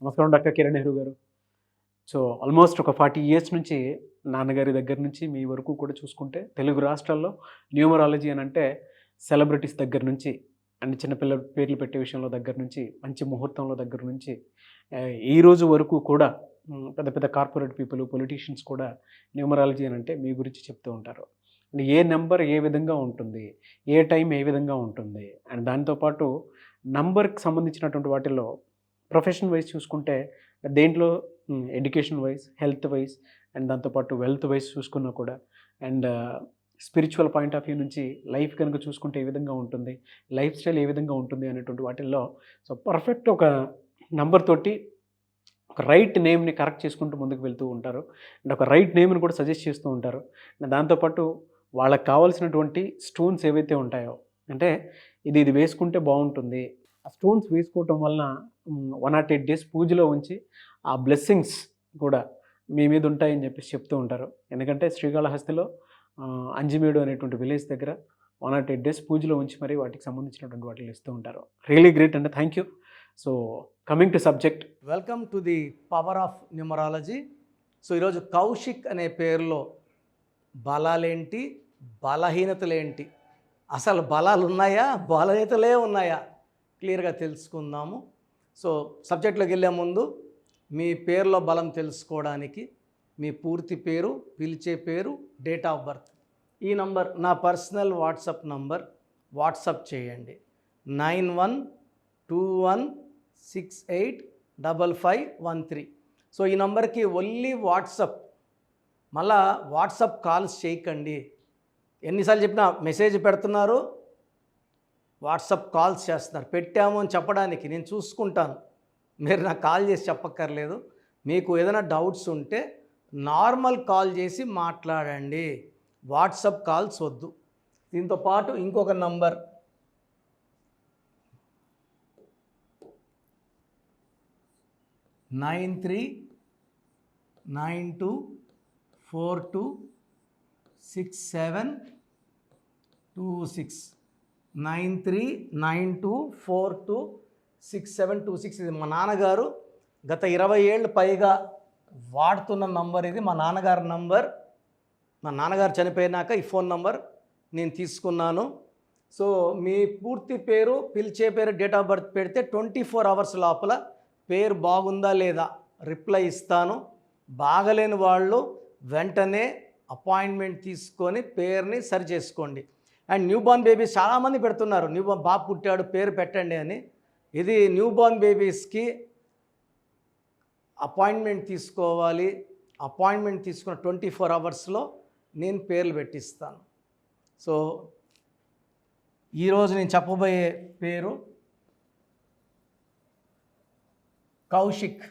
నమస్కారం డాక్టర్ కిరణ్ నెహ్రూ గారు. So almost ఒక 40 ఇయర్స్ నుంచి నాన్నగారి దగ్గర నుంచి మీ వరకు కూడా చూసుకుంటే తెలుగు రాష్ట్రాల్లో న్యూమరాలజీ అని అంటే సెలబ్రిటీస్ దగ్గర నుంచి అండ్ చిన్నపిల్లల పేర్లు పెట్టే విషయంలో దగ్గర నుంచి మంచి ముహూర్తంలో దగ్గర నుంచి ఈ రోజు వరకు కూడా పెద్ద పెద్ద కార్పొరేట్ పీపుల్ పొలిటీషియన్స్ కూడా న్యూమరాలజీ అని అంటే మీ గురించి చెప్తూ ఉంటారు. అండ్ ఏ నెంబర్ ఏ విధంగా ఉంటుంది, ఏ టైం ఏ విధంగా ఉంటుంది అండ్ దాంతోపాటు నంబర్కి సంబంధించినటువంటి వాటిల్లో ప్రొఫెషన్ వైజ్ చూసుకుంటే దేంట్లో education wise, health wise and దాంతోపాటు వెల్త్ వైజ్ చూసుకున్నా కూడా and spiritual point of view నుంచి లైఫ్ కనుక చూసుకుంటే ఏ విధంగా ఉంటుంది, లైఫ్ స్టైల్ ఏ విధంగా ఉంటుంది అనేటువంటి వాటిల్లో సో పర్ఫెక్ట్ ఒక నంబర్ తోటి ఒక రైట్ నేమ్ని కరెక్ట్ చేసుకుంటూ ముందుకు వెళ్తూ ఉంటారు అండ్ ఒక రైట్ నేమ్ని కూడా సజెస్ట్ చేస్తూ ఉంటారు. దాంతోపాటు వాళ్ళకి కావాల్సినటువంటి స్టోన్స్ ఏవైతే ఉంటాయో అంటే ఇది వేసుకుంటే బాగుంటుంది, ఆ స్టోన్స్ వేసుకోవటం వలన 108 డేస్ పూజలో ఉంచి ఆ బ్లెస్సింగ్స్ కూడా మీ మీద ఉంటాయని చెప్పేసి చెప్తూ ఉంటారు. ఎందుకంటే శ్రీకాళహస్తిలో అంజిమేడు అనేటువంటి విలేజ్ దగ్గర 108 డేస్ పూజలో ఉంచి మరి వాటికి సంబంధించినటువంటి వాటిని ఇస్తూ ఉంటారు. రియలీ గ్రేట్ అండి, thank you. So coming to subject, welcome to the power of numerology. So ఈరోజు కౌశిక్ అనే పేరులో బలాలేంటి, బలహీనతలేంటి, అసలు బలాలు ఉన్నాయా, బలహీనతలే ఉన్నాయా, క్లియర్గా తెలుసుకుందాము. సో సబ్జెక్ట్లోకి వెళ్ళే ముందు మీ పేరులో బలం తెలుసుకోవడానికి మీ పూర్తి పేరు, పిలిచే పేరు, డేట్ ఆఫ్ బర్త్, ఈ నంబర్ నా పర్సనల్ వాట్సాప్ నంబర్, వాట్సాప్ చేయండి 9121685513. సో ఈ నంబర్కి ఓన్లీ వాట్సాప్, మళ్ళా వాట్సాప్ కాల్స్ చేయకండి. ఎన్నిసార్లు చెప్పినా మెసేజ్ పెడుతున్నారు, వాట్సాప్ కాల్స్ చేస్తున్నారు. పెట్టాము అని చెప్పడానికి నేను చూసుకుంటాను, మీరు నాకు కాల్ చేసి చెప్పక్కర్లేదు. మీకు ఏదైనా డౌట్స్ ఉంటే నార్మల్ కాల్ చేసి మాట్లాడండి, వాట్సాప్ కాల్స్ వద్దు. దీంతో పాటు ఇంకొక నంబర్ 9392426726 9392426726. ఇది మా నాన్నగారు గత 20 ఏళ్ళు పైగా వాడుతున్న నంబర్. ఇది మా నాన్నగారి నంబర్. మా నాన్నగారు చనిపోయినాక ఈ ఫోన్ నంబర్ నేను తీసుకున్నాను. సో మీ పూర్తి పేరు, పిలిచే పేరు, డేట్ ఆఫ్ బర్త్ పెడితే 24 అవర్స్ లోపల పేరు బాగుందా లేదా రిప్లై ఇస్తాను. బాగలేని వాళ్ళు వెంటనే అపాయింట్మెంట్ తీసుకొని పేరుని సరి చేసుకోండి. అండ్ న్యూబార్న్ బేబీస్ చాలామంది పెడుతున్నారు, న్యూబార్న్ బాబు పుట్టాడు పేరు పెట్టండి అని. ఇది న్యూబార్న్ బేబీస్కి అపాయింట్మెంట్ తీసుకోవాలి. అపాయింట్మెంట్ తీసుకున్న 24 అవర్స్లో నేను పేర్లు పెట్టిస్తాను. సో ఈరోజు నేను చెప్పబోయే పేరు కౌశిక్.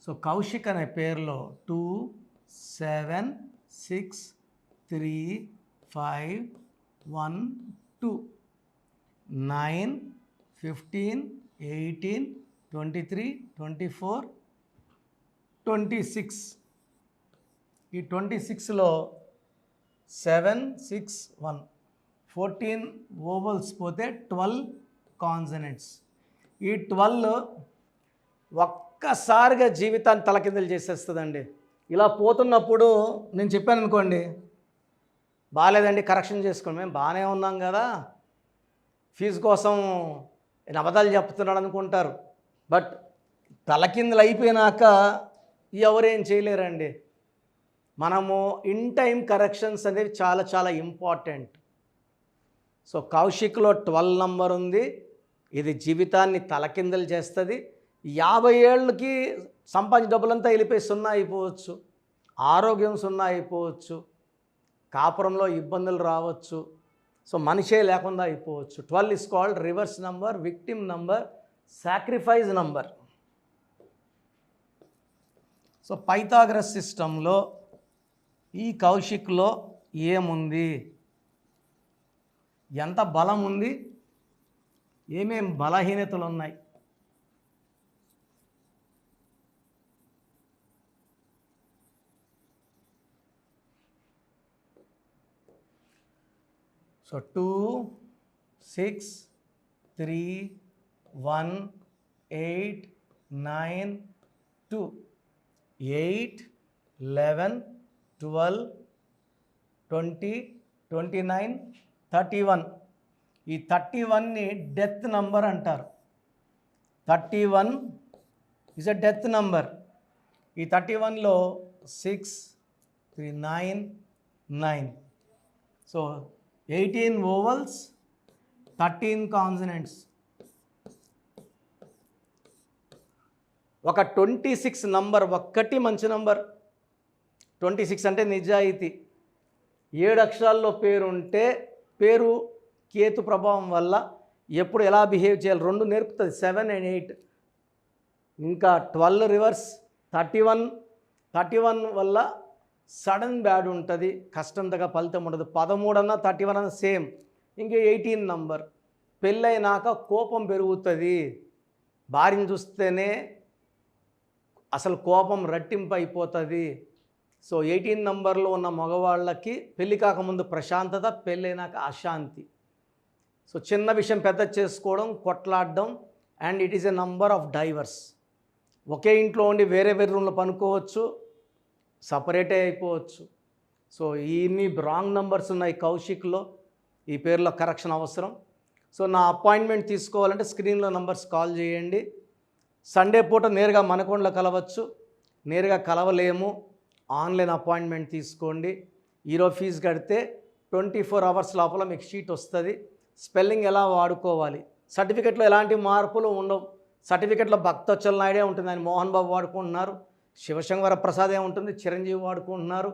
సో కౌశిక్ అనే పేరులో 276351 9 15 18 23 24 26. ఈ 26లో 761 14 ఓవల్స్ పోతే 12 కాన్సనెంట్స్. ఈ 12 ఒక్కసారిగా జీవితాన్ని తలకిందులు చేసేస్తుందండి. ఇలా పోతున్నప్పుడు నేను చెప్పాను అనుకోండి, బాగాలేదండి కరెక్షన్ చేసుకోండి, మేము బాగానే ఉన్నాం కదా, ఫీజు కోసం నేను అబద్ధాలు చెప్తున్నాడు అనుకుంటారు. బట్ తలకిందులు అయిపోయినాక ఎవరేం చేయలేరండి. మనము ఇన్ టైం కరెక్షన్స్ అనేవి చాలా చాలా ఇంపార్టెంట్. సో కౌశిక్లో 12 నంబర్ ఉంది. ఇది జీవితాన్ని తలకిందులు చేస్తుంది. 50 ఏళ్ళకి సంపాదించిన డబ్బులంతా వెళ్ళిపోయి 0 అయిపోవచ్చు, ఆరోగ్యం 0 అయిపోవచ్చు, కాపురంలో ఇబ్బందులు రావచ్చు, సో మనిషే లేకుండా అయిపోవచ్చు. 12 is called reverse number, victim number, sacrifice number. So Pythagoras సిస్టంలో ఈ కౌశిక్లో ఏముంది, ఎంత బలం ఉంది, ఏమేం బలహీనతలు ఉన్నాయి, సో 2 6 3 1 8 9 2 8 11 12 20 29 31. ఈ 31ని డెత్ నంబర్ అంటారు. 31 ఇస్ అ డెత్ నంబర్. ఈ 31లో 6 3 9 9. So 18 వోవల్స్ 13 consonants. ఒక 26 నంబర్ ఒక్కటి మంచి నంబర్. 26 అంటే నిజాయితీ. 7 అక్షరాల్లో పేరు ఉంటే పేరు కేతు ప్రభావం వల్ల ఎప్పుడు ఎలా బిహేవ్ చేయాలి 2 నేర్పుతుంది. 7 and 8. ఇంకా 12 రివర్స్. 31 వల్ల సడన్ బ్యాడ్ ఉంటుంది, కష్టంతగా ఫలితం ఉండదు. 13 అన్న 31 అన్న సేమ్. ఇంకా 18 నంబర్ పెళ్ళైనాక కోపం పెరుగుతుంది. భార్యను చూస్తేనే అసలు కోపం రెట్టింపు అయిపోతుంది. సో 18 నంబర్లో ఉన్న మగవాళ్ళకి పెళ్ళి కాకముందు ప్రశాంతత, పెళ్ళైనాక అశాంతి. సో చిన్న విషయం పెద్ద చేసుకోవడం, కొట్లాడడం, and it is a number of divorce. ఒకే ఇంట్లో ఉండి వేరే వేరే రూమ్లో పనుకోవచ్చు, సపరేటే అయిపోవచ్చు. సో ఇన్ని రాంగ్ నంబర్స్ ఉన్నాయి కౌశిక్లో. ఈ పేరులో కరెక్షన్ అవసరం. సో నా అపాయింట్మెంట్ తీసుకోవాలంటే స్క్రీన్లో నంబర్స్ కాల్ చేయండి. సండే పూట నేరుగా మనకొండలో కలవచ్చు, నేరుగా కలవలేము, ఆన్లైన్ అపాయింట్మెంట్ తీసుకోండి. ఈరోజు ఫీజు కడితే 24 అవర్స్ లోపల మీకు షీట్ వస్తుంది. స్పెల్లింగ్ ఎలా వాడుకోవాలి, సర్టిఫికెట్లో ఎలాంటి మార్పులు ఉండవు. సర్టిఫికెట్లో భక్తవత్సల నాయుడే ఉంటుంది, ఆయన మోహన్ బాబు వాడుకుంటున్నారు. శివశంకర ప్రసాదే ఉంటుంది, చిరంజీవి వాడుకుంటున్నారు.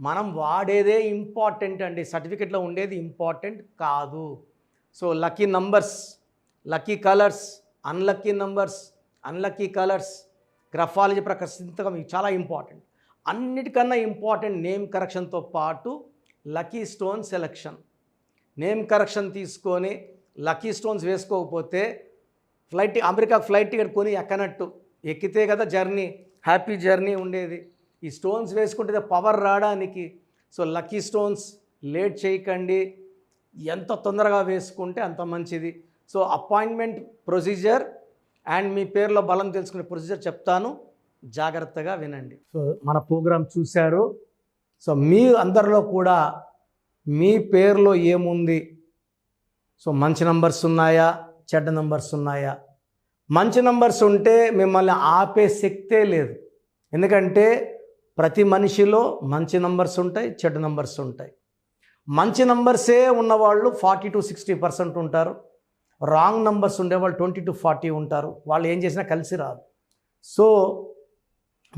మనం వాడేదే ఇంపార్టెంట్ అండి, సర్టిఫికెట్లో ఉండేది ఇంపార్టెంట్ కాదు. So lucky numbers, lucky colours, unlucky numbers, unlucky colours, graphology ప్రకారం మీకు చాలా ఇంపార్టెంట్. అన్నిటికన్నా ఇంపార్టెంట్ నేమ్ కరెక్షన్తో పాటు lucky stone selection. Name correction తీసుకొని లక్కీ స్టోన్స్ వేసుకోకపోతే అమెరికా ఫ్లైట్ టికెట్ కొని ఎక్కనట్టు. ఎక్కితే కదా జర్నీ, హ్యాపీ జర్నీ ఉండేది. ఈ స్టోన్స్ వేసుకుంటే పవర్ రావడానికి. సో లక్కీ స్టోన్స్ లేట్ చేయకండి, ఎంత తొందరగా వేసుకుంటే అంత మంచిది. సో అపాయింట్మెంట్ ప్రొసీజర్ అండ్ మీ పేరులో బలం తెలుసుకునే ప్రొసీజర్ చెప్తాను, జాగ్రత్తగా వినండి. సో మన ప్రోగ్రాం చూశారు. సో మీ అందరిలో కూడా మీ పేరులో ఏముంది, సో మంచి నంబర్స్ ఉన్నాయా, చెడ్డ నంబర్స్ ఉన్నాయా? మంచి నంబర్స్ ఉంటే మిమ్మల్ని ఆపే శక్తే లేదు. ఎందుకంటే ప్రతి మనిషిలో మంచి నంబర్స్ ఉంటాయి, చెడ్డ నంబర్స్ ఉంటాయి. మంచి నంబర్సే ఉన్నవాళ్ళు 40 to 60% ఉంటారు. రాంగ్ నంబర్స్ ఉండేవాళ్ళు 20 to 40 ఉంటారు. వాళ్ళు ఏం చేసినా కలిసి రాదు. సో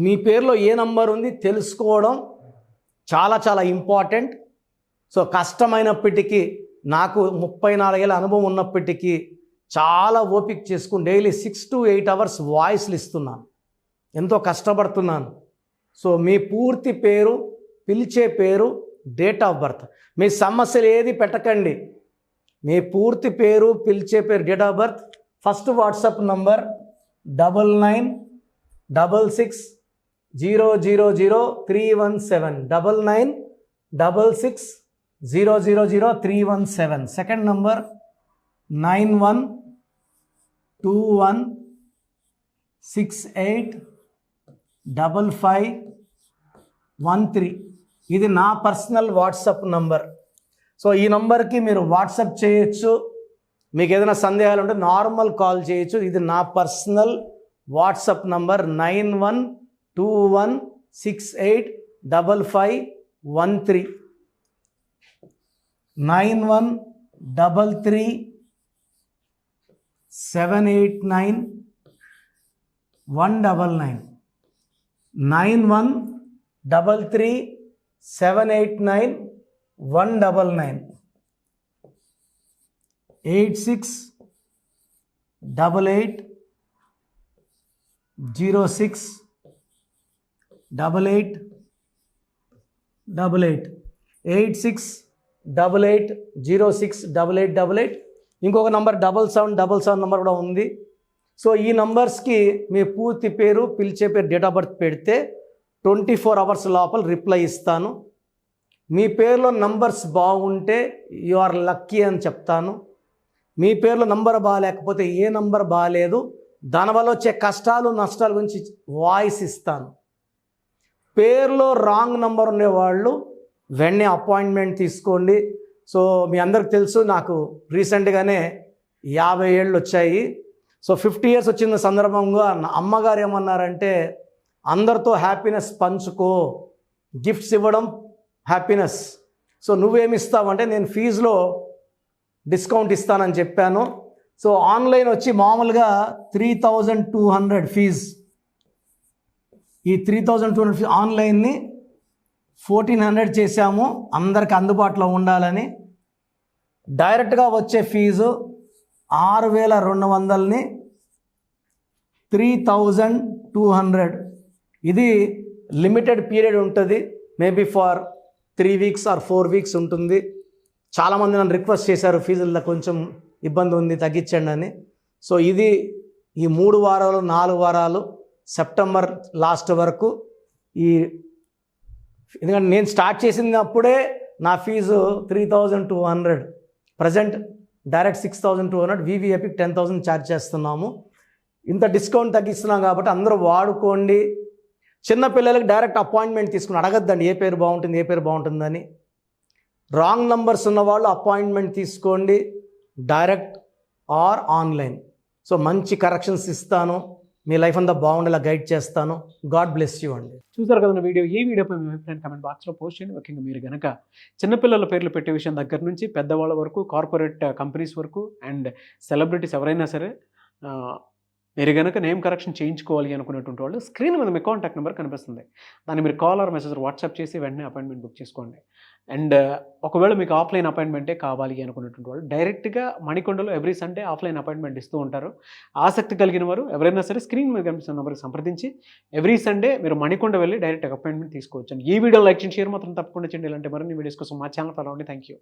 మీ పేరులో ఏ నంబర్ ఉంది తెలుసుకోవడం చాలా చాలా ఇంపార్టెంట్. సో కష్టమైనప్పటికీ, నాకు 34 ఏళ్ళ అనుభవం ఉన్నప్పటికీ చాలా ఓపిక చేసుకుని డైలీ 6 to 8 అవర్స్ వాయిస్లు ఇస్తున్నాను, ఎంతో కష్టపడుతున్నాను. సో మీ పూర్తి పేరు, పిలిచే పేరు, డేట్ ఆఫ్ బర్త్, మీ సమస్యలు ఏది పెట్టకండి. మీ పూర్తి పేరు, పిలిచే పేరు, date of birth. First WhatsApp number 9966000317 9966000317. Second number 9121685513. ఇది నా పర్సనల్ వాట్సాప్ నంబర్. సో ఈ నంబర్కి మీరు వాట్సాప్ చేయొచ్చు. మీకు ఏదైనా సందేహాలు ఉంటే నార్మల్ కాల్ చేయొచ్చు. ఇది నా పర్సనల్ వాట్సాప్ నంబర్ 9121685513 9133789199 9133789199 8688068888 8688068888. ఇంకొక నంబర్ 7777 నంబర్ కూడా ఉంది. సో ఈ నంబర్స్కి మీ పూర్తి పేరు, పిలిచే పేరు, డేట్ ఆఫ్ బర్త్ పెడితే 24 అవర్స్ లోపల రిప్లై ఇస్తాను. మీ పేరులో నంబర్స్ బాగుంటే యు ఆర్ లక్కీ అని చెప్తాను. మీ పేరులో నంబర్ బాగాలేకపోతే ఏ నంబర్ బాగాలేదు, దానివల్ల వచ్చే కష్టాలు నష్టాల గురించి వాయిస్ ఇస్తాను. పేరులో రాంగ్ నంబర్ ఉండేవాళ్ళు వెంటనే అపాయింట్మెంట్ తీసుకోండి. సో మీ అందరికి తెలుసు, నాకు రీసెంట్గానే 50 ఏళ్ళు వచ్చాయి. సో 50 ఇయర్స్ వచ్చిన సందర్భంగా నా అమ్మగారు ఏమన్నారంటే, అందరితో హ్యాపీనెస్ పంచుకో, గిఫ్ట్స్ ఇవ్వడం హ్యాపీనెస్. సో నువ్వేమిస్తావంటే, నేను ఫీజులో డిస్కౌంట్ ఇస్తానని చెప్పాను. సో ఆన్లైన్ వచ్చి మామూలుగా 3200 ఫీజ్. ఈ 3200 ఫీజ్ ఆన్లైన్ని 1400 చేశాము అందరికి అందుబాటులో ఉండాలని. డైరెక్ట్గా వచ్చే ఫీజు 6200ని 3200. ఇది లిమిటెడ్ పీరియడ్ ఉంటుంది, maybe for 3 weeks or 4 weeks ఉంటుంది. చాలామంది నన్ను రిక్వెస్ట్ చేశారు, ఫీజుల్లో కొంచెం ఇబ్బంది ఉంది తగ్గించండి అని. సో ఇది ఈ 3 వారాలు 4 వారాలు సెప్టెంబర్ లాస్ట్ వరకు. ఎందుకంటే నేను స్టార్ట్ చేసినప్పుడే నా ఫీజు 3200, ప్రజెంట్ డైరెక్ట్ 6200, వివిఐపికి 10,000 ఛార్జ్ చేస్తున్నాము. ఇంత డిస్కౌంట్ తగ్గిస్తున్నాం కాబట్టి అందరూ వాడుకోండి. చిన్నపిల్లలకి డైరెక్ట్ అపాయింట్మెంట్ తీసుకుని అడగద్దండి ఏ పేరు బాగుంటుంది ఏ పేరు బాగుంటుందని. రాంగ్ నంబర్స్ ఉన్నవాళ్ళు అపాయింట్మెంట్ తీసుకోండి, డైరెక్ట్ ఆర్ ఆన్లైన్. సో మంచి కరెక్షన్స్ ఇస్తాను, మీ లైఫ్ అంతా బాగుండేలా గైడ్ చేస్తాను. గాడ్ బ్లెస్ యూ అండి. చూసారు కదా వీడియో. ఈ వీడియోపై మీ అభిప్రాయం కామెంట్ బాక్స్లో పోస్ట్ చేయండి. ముఖ్యంగా మీరు కనుక చిన్నపిల్లల పేర్లు పెట్టే విషయం దగ్గర నుంచి పెద్దవాళ్ళ వరకు, కార్పొరేట్ కంపెనీస్ వరకు అండ్ సెలబ్రిటీస్ ఎవరైనా సరే మీరు కనుక నేమ్ కరెక్షన్ చేయించుకోవాలి అనుకునేటువంటి వాళ్ళు స్క్రీన్ మీద మీ కాంటాక్ట్ నెంబర్ కనిపిస్తుంది. దాన్ని మీరు కాల్ ఆర్ మెసేజ్ వాట్సాప్ చేసి వెంటనే అపాయింట్మెంట్ బుక్ చేసుకోండి. అండ్ ఒకవేళ మీకు ఆఫ్లైన్ అపాయింట్మెంటే కావాలి అనుకునేటువంటి వాళ్ళు డైరెక్ట్గా మణికొండలో ఎవ్రీ సండే ఆఫ్లైన్ అపాయింట్మెంట్ ఇస్తూ ఉంటారు. ఆసక్తి కలిగిన వారు ఎవరైనా సరే స్క్రీన్ మీద కనిపిస్తున్న నెంబర్కి సంప్రదించి ఎవ్రీ సండే మీరు మణికొండ వెళ్ళి డైరెక్ట్ అపాయింట్మెంట్ తీసుకోవచ్చు. ఈ వీడియో లైక్ చేయండి, షేర్ మాత్రం తప్పకుండా చేయండి. ఇలాంటి మరిన్ని వీడియోస్ కోసం మా ఛానల్ ఫాలో అవ్వండి. Thank you.